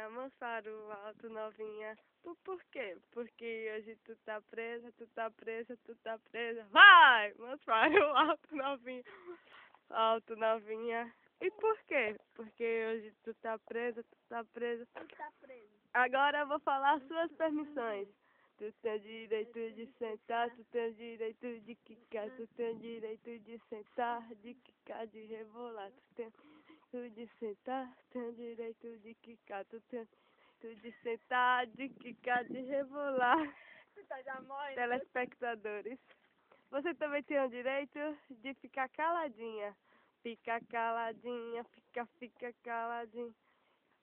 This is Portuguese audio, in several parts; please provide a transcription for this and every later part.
novinha, mãos para o alto, novinha. Por quê? Porque hoje tu tá presa, tu tá presa, tu tá presa. Vai! Mãos para o alto, novinha. Alto, novinha. E por quê? Porque hoje tu tá presa, tu tá presa. Tu tá preso. Agora eu vou falar suas permissões. Tu tem direito de sentar, tu tem direito de quicar, tu tem direito de sentar, de quicar, de rebolar, tu tem direito de sentar, tem direito de quicar, tu tem direito de sentar, de quicar, de rebolar. Tu tá já morrendo. Telespectadores, você também tem o direito de ficar caladinha. Fica caladinha, fica caladinha.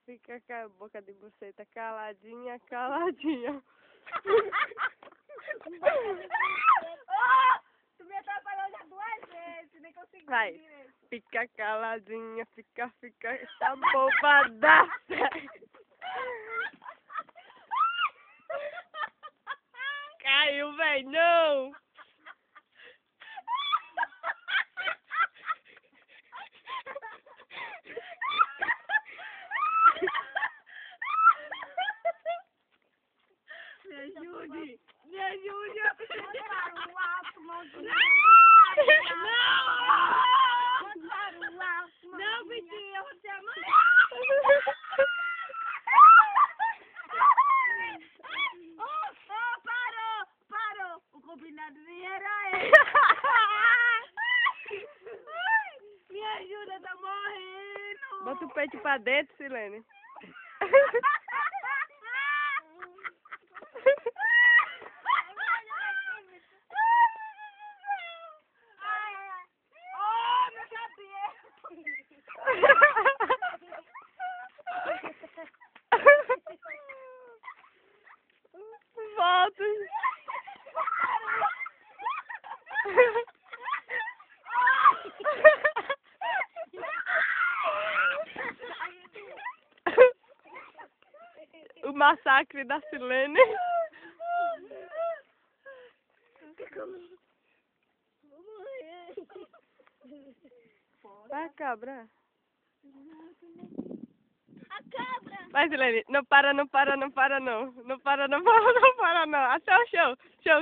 Fica com a boca de buceta caladinha, caladinha. Oh, tu me atrapalhou já 2 vezes, nem consegui Vai. direito. Fica caladinha, fica, essa bobadaça. Caiu, véi, não. Me ajude! Me ajude! Mãos para o alto, mãos para o alto. Não, Vitinho, eu vou te amanhã. Parou! O combinado nem era esse. Me ajuda, tá morrendo. Bota o peito pra dentro, Silene. Oh, meu cabelo! Volta. O massacre da Silene. Vou morrer. Vai, cabra. A cabra! Vai, Silene. Não para, não para, não para, não. Não para, não para, não para, não. Até o show. Show.